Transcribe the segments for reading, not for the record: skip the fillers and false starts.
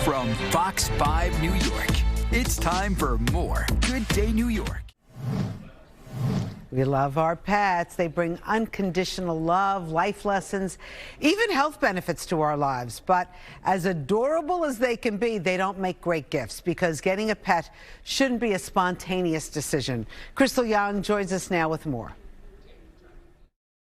From Fox 5 New York, it's time for more Good Day New York. We love our pets. They bring unconditional love, life lessons, even health benefits to our lives. But as adorable as they can be, they don't make great gifts because getting a pet shouldn't be a spontaneous decision. Christal Young joins us now with more.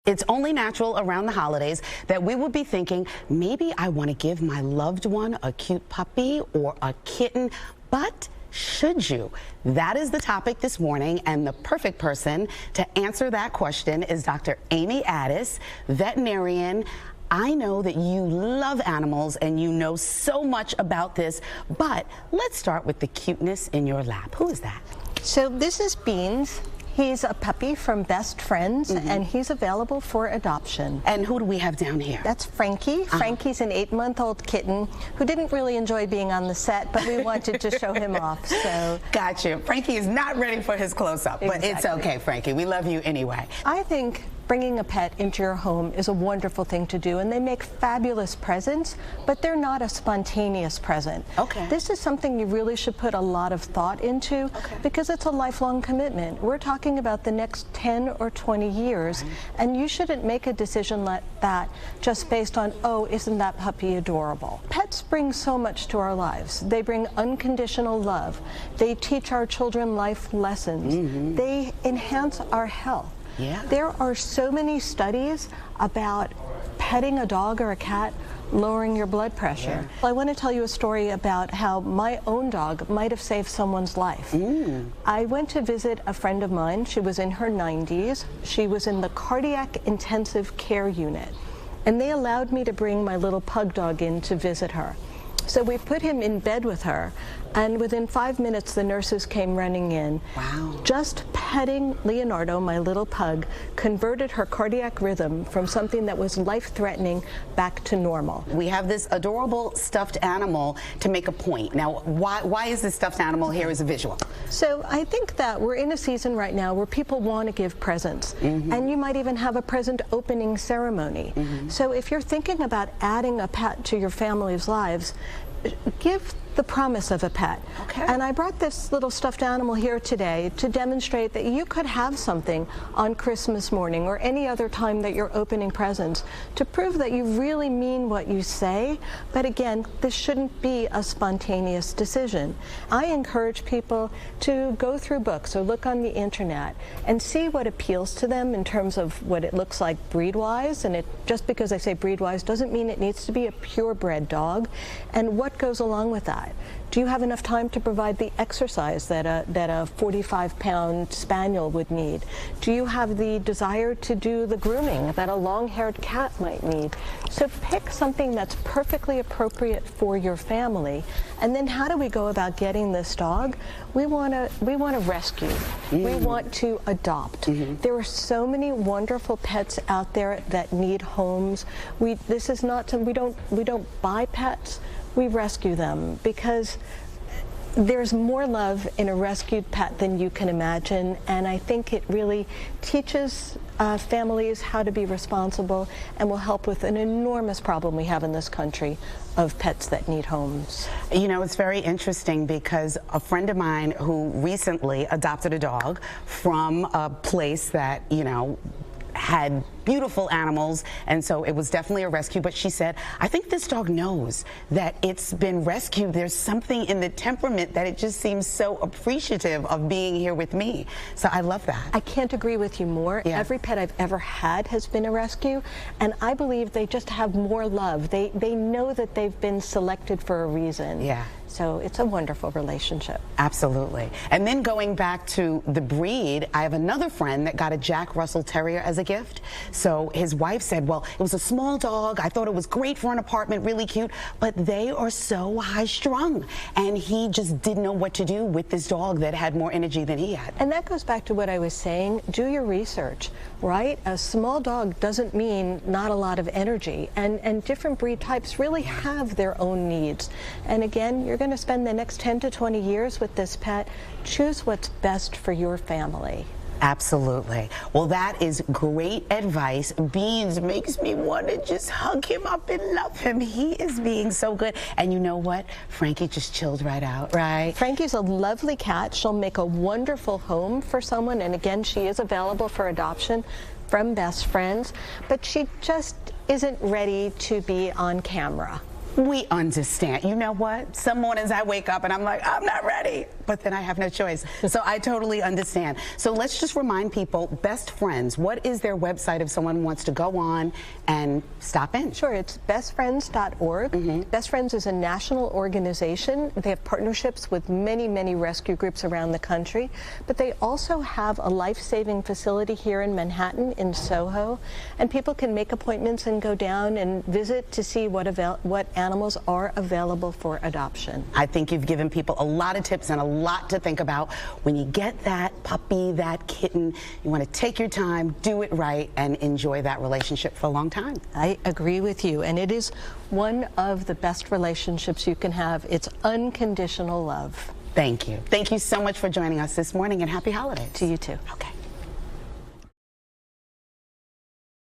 It's only natural around the holidays that we would be thinking, maybe I want to give my loved one a cute puppy or a kitten, but should you? That is the topic this morning, and the perfect person to answer that question is Dr. Amy Attas, veterinarian. I know that you love animals and you know so much about this, but let's start with the cuteness in your lap. Who is that? So this is Beans. He's a puppy from Best Friends, and he's available for adoption. And who do we have down here? That's Frankie. Frankie's an 8-month-old kitten who didn't really enjoy being on the set, but we wanted to show him off. So Gotcha. Frankie is not ready for his close-up, but it's okay, Frankie. We love you anyway. I think bringing a pet into your home is a wonderful thing to do, and they make fabulous presents, but they're not a spontaneous present. Okay. This is something you really should put a lot of thought into because it's a lifelong commitment. We're talking about the next 10 or 20 years, and you shouldn't make a decision like that just based on, oh, isn't that puppy adorable? Pets bring so much to our lives. They bring unconditional love. They teach our children life lessons. They enhance our health. Yeah. There are so many studies about petting a dog or a cat lowering your blood pressure. I want to tell you a story about how my own dog might have saved someone's life. I went to visit a friend of mine. She was in her 90s. She was in the cardiac intensive care unit, and they allowed me to bring my little pug dog in to visit her. So we put him in bed with her, and within 5 minutes the nurses came running in. Wow. Just petting Leonardo, my little pug, converted her cardiac rhythm from something that was life-threatening back to normal. We have this adorable stuffed animal to make a point. Now, why is this stuffed animal here as a visual? So I think that we're in a season right now where people want to give presents, and you might even have a present opening ceremony. So if you're thinking about adding a pet to your family's lives, give the promise of a pet. And I brought this little stuffed animal here today to demonstrate that you could have something on Christmas morning or any other time that you're opening presents to prove that you really mean what you say. But again, this shouldn't be a spontaneous decision. I encourage people to go through books or look on the internet and see what appeals to them in terms of what it looks like breed-wise. And just because I say breed-wise doesn't mean it needs to be a purebred dog. And what goes along with that? Do you have enough time to provide the exercise that a 45-pound spaniel would need? Do you have the desire to do the grooming that a long-haired cat might need? So pick something that's perfectly appropriate for your family. And then how do we go about getting this dog? We want to rescue. We want to adopt. There are so many wonderful pets out there that need homes. This is not we don't buy pets. We rescue them because there's more love in a rescued pet than you can imagine, and I think it really teaches families how to be responsible and will help with an enormous problem we have in this country of pets that need homes. You know, it's very interesting because a friend of mine who recently adopted a dog from a place that, you know, had beautiful animals, and so it was definitely a rescue, but she said, I think this dog knows that it's been rescued. There's something in the temperament that it just seems so appreciative of being here with me. So I love that. I can't agree with you more. Every pet I've ever had has been a rescue, and I believe they just have more love. They know that they've been selected for a reason. Yeah. So it's a wonderful relationship. Absolutely. And then going back to the breed, I have another friend that got a Jack Russell Terrier as a gift. So his wife said, well, it was a small dog. I thought it was great for an apartment, really cute, but they are so high strung. And he just didn't know what to do with this dog that had more energy than he had. And that goes back to what I was saying. Do your research, right? A small dog doesn't mean not a lot of energy. And different breed types really have their own needs. And again, you're going to spend the next 10 to 20 years with this pet. Choose what's best for your family. Absolutely. Well, that is great advice. Beans makes me want to just hug him up and love him. He is being so good. And you know what? Frankie just chilled right out, right? Frankie's a lovely cat. She'll make a wonderful home for someone. And again, she is available for adoption from Best Friends, but she just isn't ready to be on camera. We understand. You know what? Some mornings I wake up and I'm like, I'm not ready. But then I have no choice. So I totally understand. So let's just remind people, Best Friends, what is their website if someone wants to go on and stop in? Sure, it's bestfriends.org. Best Friends is a national organization. They have partnerships with many, many rescue groups around the country. But they also have a life-saving facility here in Manhattan, in Soho. And people can make appointments and go down and visit to see what animals are available for adoption. I think you've given people a lot of tips and a lot to think about. When you get that puppy, that kitten, you want to take your time, do it right, and enjoy that relationship for a long time. I agree with you, and it is one of the best relationships you can have. It's unconditional love. Thank you. Thank you so much for joining us this morning, and happy holidays. To you too. Okay.